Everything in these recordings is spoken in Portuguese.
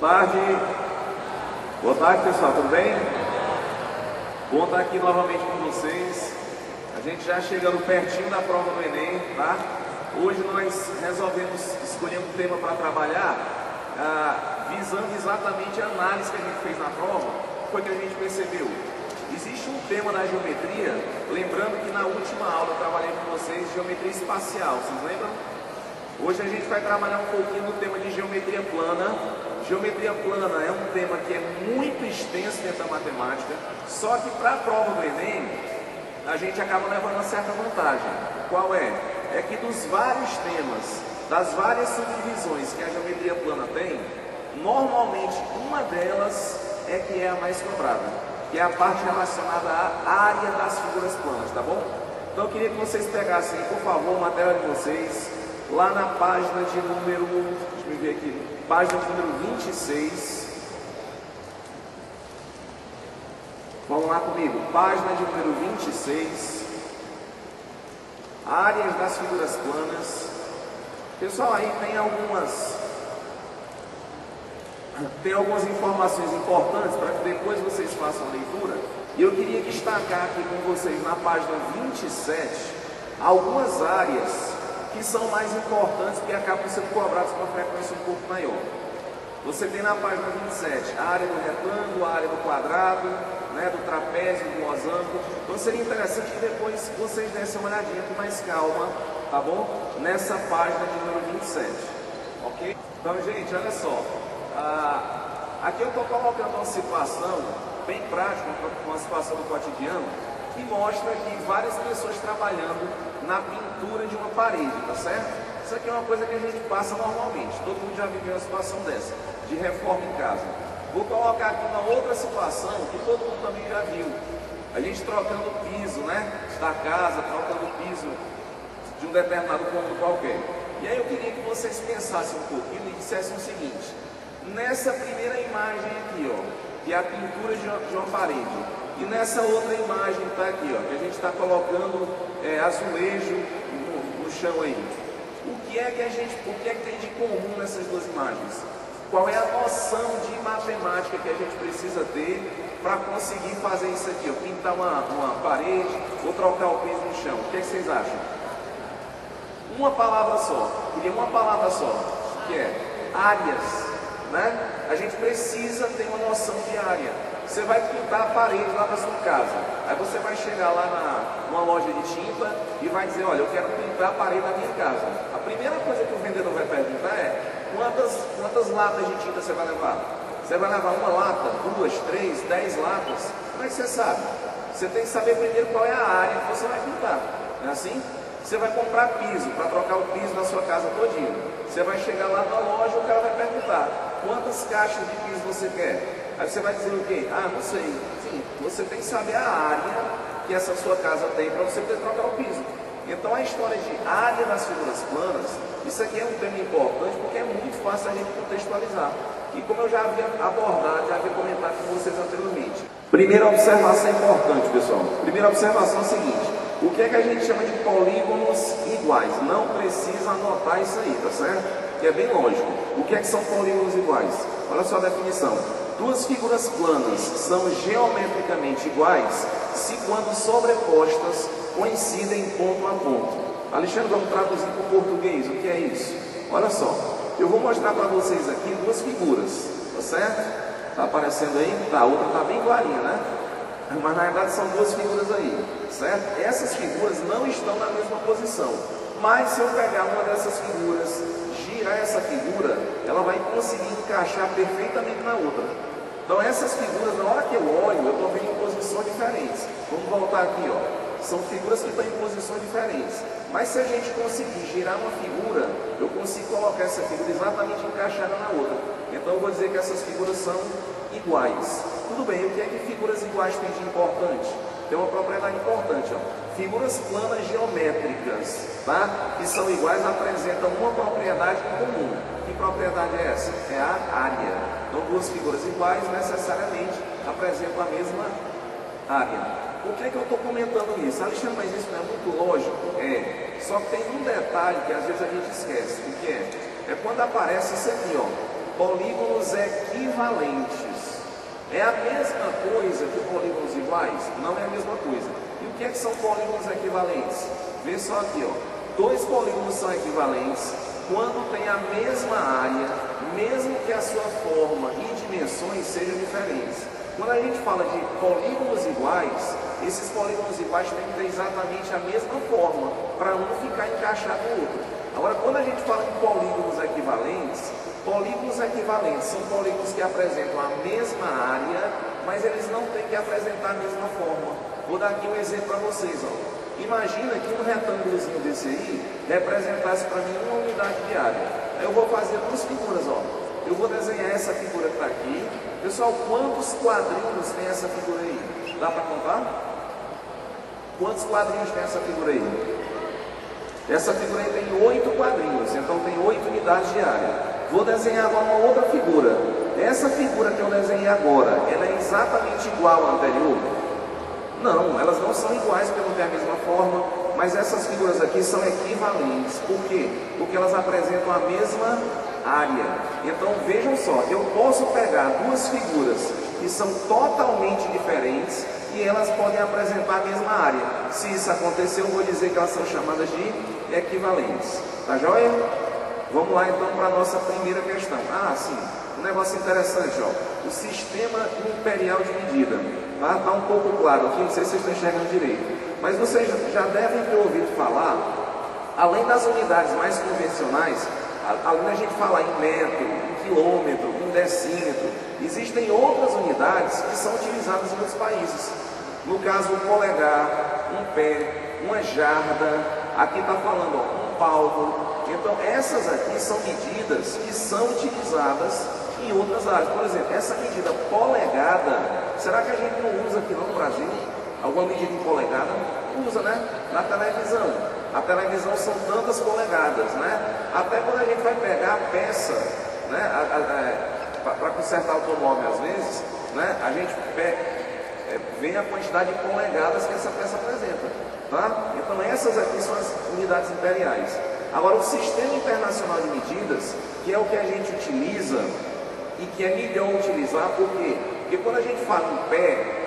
tarde. Boa tarde, pessoal, tudo bem? Bom estar aqui novamente com vocês. A gente já chegando pertinho da prova do Enem, tá? Hoje nós resolvemos escolher um tema para trabalhar, visando exatamente a análise que a gente fez na prova. Foi que a gente percebeu. Existe um tema na geometria, lembrando que na última aula eu trabalhei com vocês geometria espacial, vocês lembram? Hoje a gente vai trabalhar um pouquinho do tema de geometria plana. Geometria plana é um tema que é muito extenso dentro da matemática, só que para a prova do Enem, a gente acaba levando uma certa vantagem. Qual é? É que dos vários temas, das várias subdivisões que a geometria plana tem, normalmente uma delas é que é a mais cobrada, que é a parte relacionada à área das figuras planas, tá bom? Então eu queria que vocês pegassem, por favor, a matéria de vocês, lá na página de número, deixa eu ver aqui, página de número 26. Vamos lá comigo, página de número 26. Áreas das figuras planas. Pessoal, aí tem algumas informações importantes para que depois vocês façam a leitura. E eu queria destacar aqui com vocês na página 27 algumas áreas que são mais importantes, que acabam sendo cobradas com uma frequência um pouco maior. Você tem na página 27 a área do retângulo, a área do quadrado, né, do trapézio, do losango. Então seria interessante que depois vocês dessem uma olhadinha com mais calma, tá bom? Nessa página de número 27, ok? Então, gente, olha só. Aqui eu estou colocando uma situação bem prática, uma situação do cotidiano, que mostra aqui várias pessoas trabalhando na pintura de uma parede, tá certo? Isso aqui é uma coisa que a gente passa normalmente, todo mundo já viveu uma situação dessa, de reforma em casa. Vou colocar aqui uma outra situação que todo mundo também já viu, a gente trocando o piso, né, da casa, trocando o piso de um determinado cômodo qualquer. E aí eu queria que vocês pensassem um pouquinho e dissessem o seguinte: nessa primeira imagem aqui, ó, que é a pintura de uma parede, e nessa outra imagem que está aqui, ó, que a gente está colocando azulejo no chão aí. O que é que tem de comum nessas duas imagens? Qual é a noção de matemática que a gente precisa ter para conseguir fazer isso aqui, ó, pintar uma parede ou trocar o piso no chão? O que é que vocês acham? Uma palavra só, queria uma palavra só, que é áreas, né? A gente precisa ter uma noção de área. Você vai pintar a parede lá da sua casa, aí você vai chegar lá numa loja de tinta e vai dizer: olha, eu quero pintar a parede da minha casa. A primeira coisa que o vendedor vai perguntar é: quantas latas de tinta você vai levar? Você vai levar uma lata, 2, 3, 10 latas? Como é que você sabe? Você tem que saber primeiro qual é a área que você vai pintar, não é assim? Você vai comprar piso, para trocar o piso na sua casa todinho. Você vai chegar lá na loja e o cara vai perguntar: quantas caixas de piso você quer? Aí você vai dizer o quê? Ah, não sei. Sim, você tem que saber a área que essa sua casa tem para você poder trocar o piso. Então a história de área das figuras planas, isso aqui é um tema importante porque é muito fácil a gente contextualizar. E como eu já havia abordado, já havia comentado com vocês anteriormente. Primeira observação importante, pessoal. Primeira observação é a seguinte: o que é que a gente chama de polígonos iguais? Não precisa anotar isso aí, tá certo? Que é bem lógico. O que é que são polígonos iguais? Olha só a definição. Duas figuras planas são geometricamente iguais se, quando sobrepostas, coincidem ponto a ponto. Alexandre, vamos traduzir para o português. O que é isso? Olha só, eu vou mostrar para vocês aqui duas figuras, tá certo? Está aparecendo aí? Tá, a outra está bem clarinha, né? Mas na verdade são duas figuras aí, certo? Essas figuras não estão na mesma posição, mas se eu pegar uma dessas figuras, girar essa figura, ela vai conseguir encaixar perfeitamente na outra. Então essas figuras, na hora que eu olho, eu estou vendo em posições diferentes. Vamos voltar aqui, ó. São figuras que estão em posições diferentes. Mas se a gente conseguir girar uma figura, eu consigo colocar essa figura exatamente encaixada na outra. Então eu vou dizer que essas figuras são iguais. Tudo bem, o que é que figuras iguais têm de importante? Tem uma propriedade importante, ó. Figuras planas geométricas, tá? Que são iguais, apresentam uma propriedade em comum. Que propriedade é essa? É a área. Então duas figuras iguais necessariamente apresentam a mesma área. Por que eu estou comentando isso? Alexandre, mas isso não é muito lógico? É. Só que tem um detalhe que às vezes a gente esquece. O que é? É quando aparece isso aqui, ó. polígonos equivalentes. É a mesma coisa que polígonos iguais? Não é a mesma coisa. E o que é que são polígonos equivalentes? Vê só aqui, ó. Dois polígonos são equivalentes quando tem a mesma área, mesmo que a sua forma e dimensões sejam diferentes. Quando a gente fala de polígonos iguais, esses polígonos iguais têm que ter exatamente a mesma forma, para um ficar encaixado no outro. Agora, quando a gente fala em polígonos equivalentes são polígonos que apresentam a mesma área, mas eles não têm que apresentar a mesma forma. Vou dar aqui um exemplo para vocês, ó. Imagina que um retângulozinho desse aí representasse para mim uma unidade de área. Aí eu vou fazer duas figuras, ó. Eu vou desenhar essa figura que está aqui. Pessoal, quantos quadrinhos tem essa figura aí? Dá para contar? Quantos quadrinhos tem essa figura aí? Essa figura aí tem 8 quadrinhos, então tem 8 unidades de área. Vou desenhar agora uma outra figura. Essa figura que eu desenhei agora, ela é exatamente igual à anterior? Não, elas não são iguais porque não tem a mesma forma, mas essas figuras aqui são equivalentes. Por quê? Porque elas apresentam a mesma área. Então vejam só, eu posso pegar duas figuras que são totalmente diferentes e elas podem apresentar a mesma área. Se isso acontecer, eu vou dizer que elas são chamadas de equivalentes. Tá joia? Vamos lá então para a nossa primeira questão. Ah, sim, um negócio interessante, ó. O sistema imperial de medida. Tá um pouco claro aqui, não sei se vocês estão enxergando direito. Mas vocês já devem ter ouvido falar, além das unidades mais convencionais, além da gente falar em metro, em quilômetro, em decímetro, existem outras unidades que são utilizadas em outros países. No caso, um polegar, um pé, uma jarda, aqui está falando, ó, um palmo. Então, essas aqui são medidas que são utilizadas em outras áreas. Por exemplo, essa medida polegada, será que a gente não usa aqui não no Brasil? Alguma medida em polegada? Usa, né? Na televisão. A televisão são tantas polegadas, né? Até quando a gente vai pegar a peça, né? Para consertar automóvel às vezes, né? A gente vê a quantidade de polegadas que essa peça apresenta, tá? Então essas aqui são as unidades imperiais. Agora o Sistema Internacional de Medidas, que é o que a gente utiliza e que é melhor utilizar, por quê? Porque quando a gente fala em pé,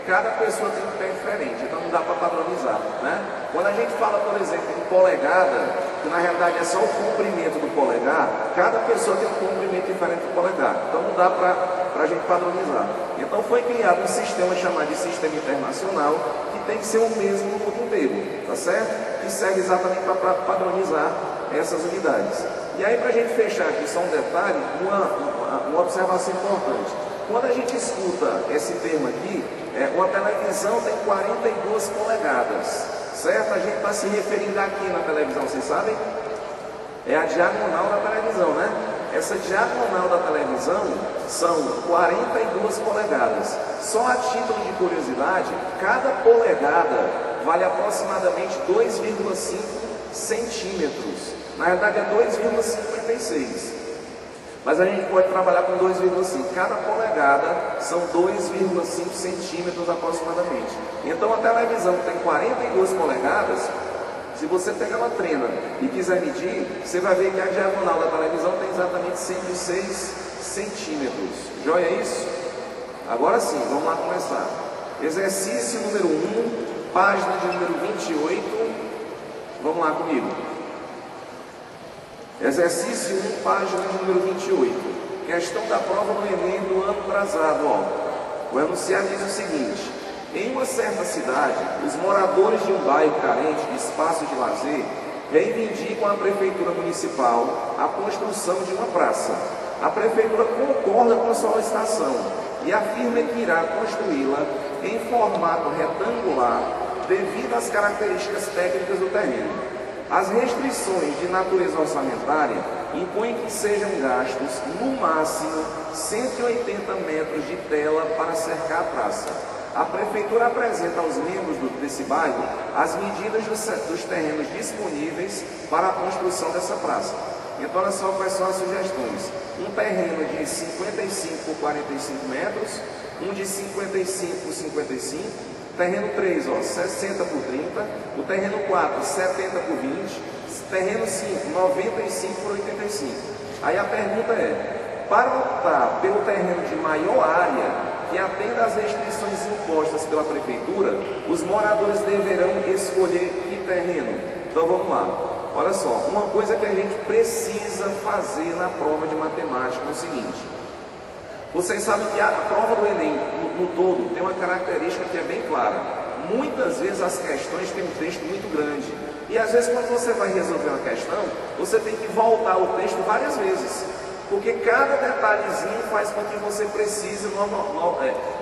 cada pessoa tem um pé diferente, então não dá para padronizar, né? Quando a gente fala, por exemplo, em polegada, que na realidade é só o comprimento do polegar, cada pessoa tem um comprimento diferente do polegar, então não dá para a gente padronizar. Então foi criado um sistema chamado de Sistema Internacional, que tem que ser o mesmo no mundo inteiro, tá certo? Que serve exatamente para padronizar essas unidades. E aí, para a gente fechar aqui só um detalhe, uma observação importante. Quando a gente escuta esse termo aqui, uma televisão tem 42 polegadas, certo? A gente está se referindo aqui na televisão, vocês sabem? É a diagonal da televisão, né? Essa diagonal da televisão são 42 polegadas. Só a título de curiosidade, cada polegada vale aproximadamente 2,5 centímetros. Na verdade é 2,56. Mas a gente pode trabalhar com 2,5. Cada polegada são 2,5 centímetros aproximadamente. Então a televisão que tem 42 polegadas, se você pegar uma trena e quiser medir, você vai ver que a diagonal da televisão tem exatamente 106 centímetros. Joia isso? Agora sim, vamos lá começar. Exercício número 1, página de número 28. Vamos lá comigo. Exercício 1, página de número 28. Questão da prova do Enem do ano atrasado. Ó. O enunciado diz o seguinte: em uma certa cidade, os moradores de um bairro carente de espaços de lazer reivindicam à prefeitura municipal a construção de uma praça. A prefeitura concorda com a solicitação e afirma que irá construí-la em formato retangular devido às características técnicas do terreno. As restrições de natureza orçamentária impõem que sejam gastos, no máximo, 180 metros de tela para cercar a praça. A prefeitura apresenta aos membros desse bairro as medidas dos terrenos disponíveis para a construção dessa praça. Então, olha só quais são as sugestões. Um terreno de 55 por 45 metros, um de 55 por 55, terreno 3, ó, 60 por 30, o terreno 4, 70 por 20, terreno 5, 95 por 85. Aí a pergunta é, Para optar pelo terreno de maior área, que atenda às restrições impostas pela prefeitura, os moradores deverão escolher que terreno. Então vamos lá. Olha só, uma coisa que a gente precisa fazer na prova de matemática é o seguinte. Vocês sabem que a prova do Enem, no todo, tem uma característica que é bem clara. Muitas vezes as questões têm um texto muito grande. E às vezes quando você vai resolver uma questão, você tem que voltar o texto várias vezes. Porque cada detalhezinho faz com que você precise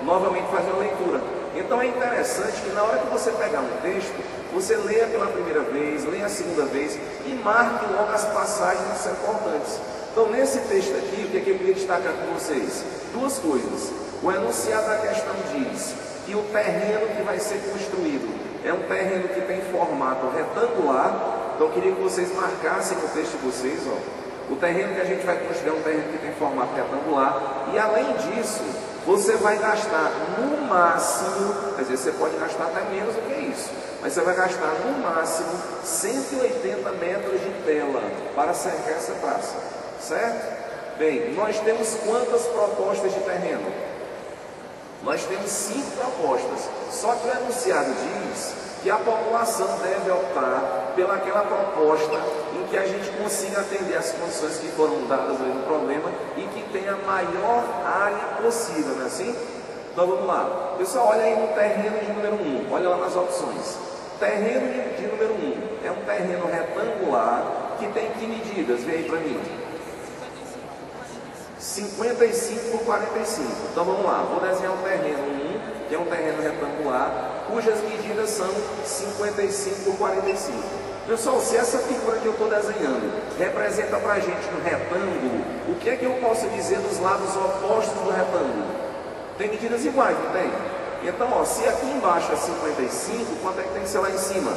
novamente fazer uma leitura. Então é interessante que na hora que você pegar um texto, você leia pela primeira vez, leia a segunda vez e marque logo as passagens que são importantes. Então nesse texto aqui, o que é que eu queria destacar com vocês? Duas coisas. O enunciado da questão diz que o terreno que vai ser construído é um terreno que tem formato retangular. Então eu queria que vocês marcassem no texto de vocês, ó. O terreno que a gente vai construir é um terreno que tem formato retangular. E além disso, você vai gastar no máximo, quer dizer, você pode gastar até menos do que isso, mas você vai gastar no máximo 180 metros de tela para cercar essa praça, certo? Bem, nós temos quantas propostas de terreno? Nós temos 5 propostas, só que o enunciado diz que a população deve optar pelaquela proposta em que a gente consiga atender as condições que foram dadas ali no problema e que tenha a maior área possível, não é assim? Então vamos lá. Pessoal, olha aí no terreno de número 1, olha lá nas opções. Terreno de número 1 é um terreno retangular que tem que medidas? Vê aí para mim. 55 por 45. Então vamos lá, vou desenhar um terreno 1, que é um terreno retangular, cujas medidas são 55 por 45. Pessoal, se essa figura que eu estou desenhando representa para a gente um retângulo, o que é que eu posso dizer dos lados opostos do retângulo? Tem medidas iguais, não tem? Então, ó, se aqui embaixo é 55, quanto é que tem que ser lá em cima?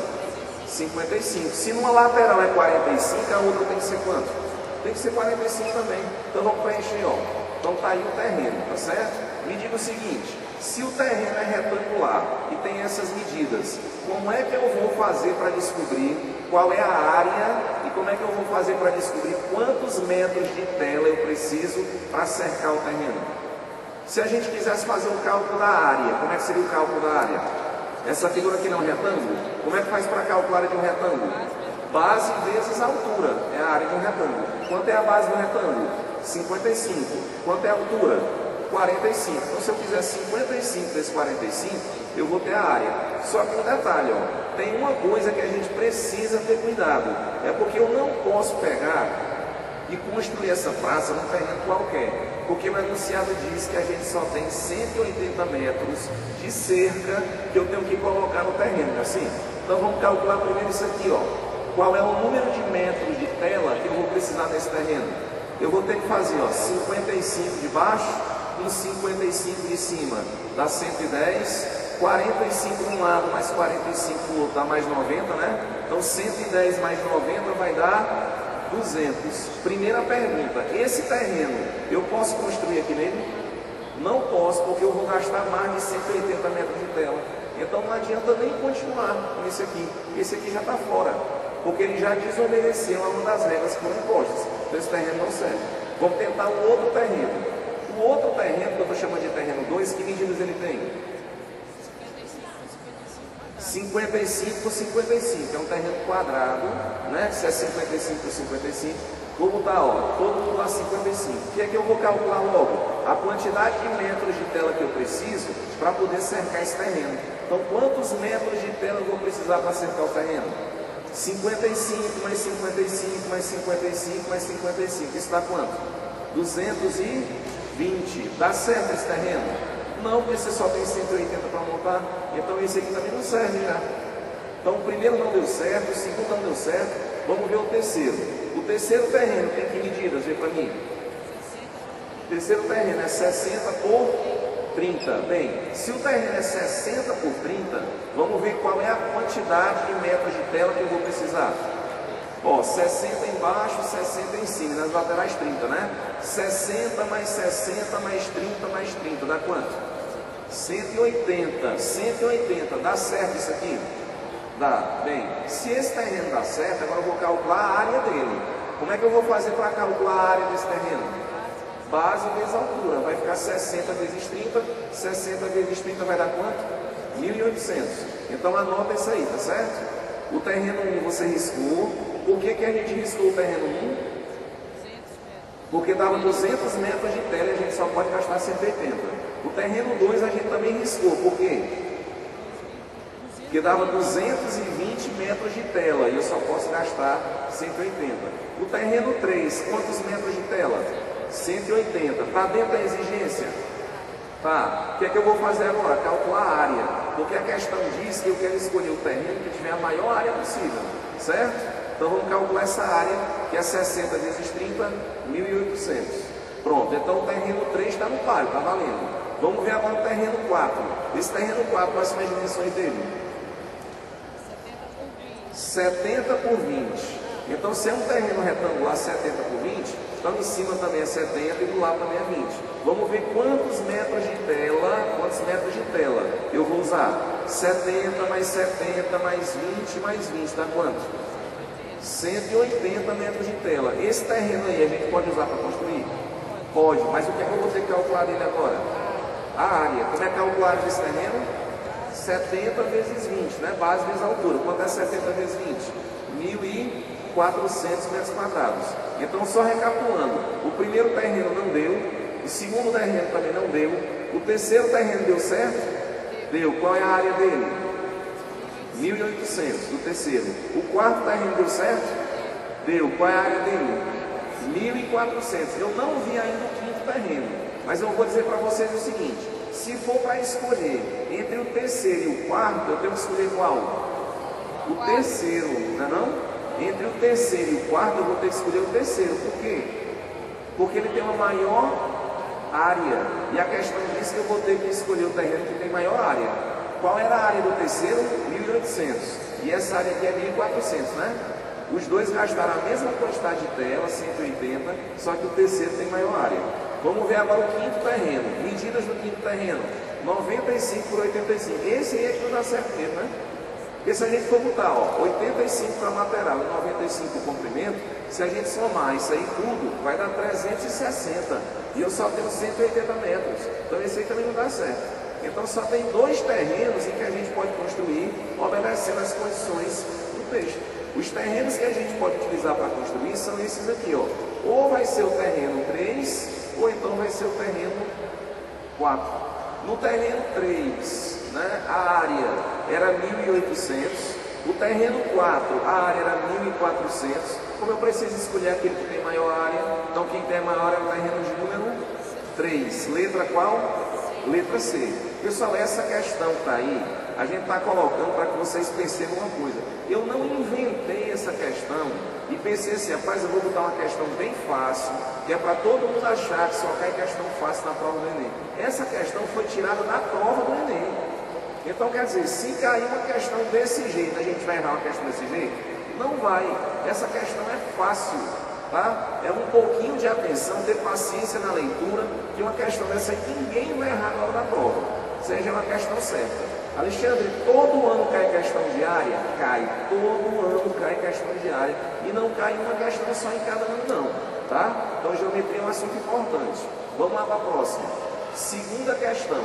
55. Se numa lateral é 45, a outra tem que ser quanto? Tem que ser 45 também. Então vamos preencher, ó. Então tá aí o terreno, tá certo? Me diga o seguinte, se o terreno é retangular e tem essas medidas, como é que eu vou fazer para descobrir qual é a área e como é que eu vou fazer para descobrir quantos metros de tela eu preciso para cercar o terreno? Se a gente quisesse fazer o cálculo da área, como é que seria o cálculo da área? Essa figura aqui não é um retângulo? Como é que faz para calcular a área de um retângulo? Base vezes a altura, é a área de um retângulo. Quanto é a base do retângulo? 55. Quanto é a altura? 45. Então se eu fizer 55 vezes 45, eu vou ter a área. Só que um detalhe, ó, tem uma coisa que a gente precisa ter cuidado. É porque eu não posso pegar e construir essa praça num terreno qualquer. Porque o enunciado diz que a gente só tem 180 metros de cerca que eu tenho que colocar no terreno, não é assim? Então vamos calcular primeiro isso aqui, ó. Qual é o número de metros de tela que eu vou precisar nesse terreno? Eu vou ter que fazer, ó, 55 de baixo com 55 de cima, dá 110, 45 de um lado mais 45 do outro, dá mais 90, né? Então 110 mais 90 vai dar 200. Primeira pergunta, esse terreno, eu posso construir aqui nele? Não posso, porque eu vou gastar mais de 180 metros de tela. Então não adianta nem continuar com esse aqui já está fora, porque ele já desobedeceu a uma das regras que foram impostas. Então esse terreno não serve. Vamos tentar um outro terreno. O outro terreno, que eu estou chamando de terreno 2, que medidas ele tem? 55 por 55, é um terreno quadrado, né? Se é 55 por 55, vou botar, ó, todo mundo lá 55. O que é que eu vou calcular logo? A quantidade de metros de tela que eu preciso para poder cercar esse terreno. Então, quantos metros de tela eu vou precisar para cercar o terreno? 55 mais 55 mais 55 mais 55, isso dá quanto? 220. Dá certo esse terreno? Não, porque você só tem 180 para montar, então esse aqui também não serve já. Então o primeiro não deu certo, o segundo não deu certo, vamos ver o terceiro. O terceiro terreno tem que medidas, vê para mim. O terceiro terreno é 60 por 30. Bem, se o terreno é 60 por 30, vamos ver qual é a quantidade de metros de tela que eu vou precisar. Ó, 60 embaixo, 60 em cima, nas laterais 30, né? 60 mais 60 mais 30 mais 30, dá quanto? 180, 180, dá certo isso aqui? Dá. Bem, se esse terreno dá certo, agora eu vou calcular a área dele. Como é que eu vou fazer para calcular a área desse terreno? Base vezes altura. Vai ficar 60 vezes 30. 60 vezes 30 vai dar quanto? 1.800. Então anota isso aí, tá certo? O terreno 1 você riscou. Por que a gente riscou o terreno 1? Porque dava 200 metros de tela e a gente só pode gastar 180. O terreno 2 a gente também riscou. Por quê? Porque dava 220 metros de tela e eu só posso gastar 180. O terreno 3, quantos metros de tela? 180. Está dentro da exigência? Tá. O que é que eu vou fazer agora? Calcular a área. Porque a questão diz que eu quero escolher o terreno que tiver a maior área possível. Certo? Então vamos calcular essa área, que é 60 vezes 30, 1.800. Pronto. Então o terreno 3 está no páreo, está valendo. Vamos ver agora o terreno 4. Esse terreno 4, quais são as dimensões dele? 70 por 20. Então, se é um terreno retangular 70 por 20, então em cima também é 70 e do lado também é 20. Vamos ver quantos metros de tela eu vou usar. 70 mais 70 mais 20 mais 20, dá quanto? 180 metros de tela. Esse terreno aí a gente pode usar para construir? Pode, mas o que é que eu vou ter que calcular dele agora? A área. Como é calculado esse terreno? 70 vezes 20, né? Base vezes altura. Quanto é 70 vezes 20? 1.400 metros quadrados. Então, só recapitulando, o primeiro terreno não deu, o segundo terreno também não deu, o terceiro terreno deu certo? Deu. Qual é a área dele? 1.800, do terceiro. O quarto terreno deu certo? Deu. Qual é a área dele? 1.400. Eu não vi ainda o quinto terreno, mas eu vou dizer para vocês o seguinte: se for para escolher entre o terceiro e o quarto, eu tenho que escolher qual? O terceiro, não é não? Entre o terceiro e o quarto, eu vou ter que escolher o terceiro. Por quê? Porque ele tem uma maior área. E a questão diz que eu vou ter que escolher o terreno que tem maior área. Qual era a área do terceiro? 1.800. E essa área aqui é 1.400, né? Os dois gastaram a mesma quantidade de tela, 180, só que o terceiro tem maior área. Vamos ver agora o quinto terreno. Medidas do quinto terreno: 95 por 85. Esse aí é que não dá certo mesmo, né? Porque se a gente for botar, ó, 85 para lateral e 95 para comprimento, se a gente somar isso aí tudo, vai dar 360. E eu só tenho 180 metros. Então esse aí também não dá certo. Então só tem dois terrenos em que a gente pode construir, obedecendo as condições do texto. Os terrenos que a gente pode utilizar para construir são esses aqui, ó. Ou vai ser o terreno 3, ou então vai ser o terreno 4. No terreno 3, né, a área era 1.800, o terreno 4, a área era 1.400. Como eu preciso escolher aquele que tem maior área, então quem tem maior é o terreno de número 3. Letra qual? Letra C. Pessoal, essa questão que está aí, a gente está colocando para que vocês percebam uma coisa. Eu não inventei essa questão e pensei assim: rapaz, eu vou botar uma questão bem fácil, que é para todo mundo achar que só cai questão fácil na prova do Enem. Essa questão foi tirada da prova do Enem. Então, quer dizer, se cair uma questão desse jeito, a gente vai errar uma questão desse jeito? Não vai. Essa questão é fácil, tá? É um pouquinho de atenção, ter paciência na leitura, que uma questão dessa aí ninguém vai errar na hora da prova, seja uma questão certa. Alexandre, todo ano cai questão diária? Cai. Todo ano cai questão diária. E não cai uma questão só em cada ano, não, tá? Então, geometria é um assunto importante. Vamos lá para a próxima. Segunda questão.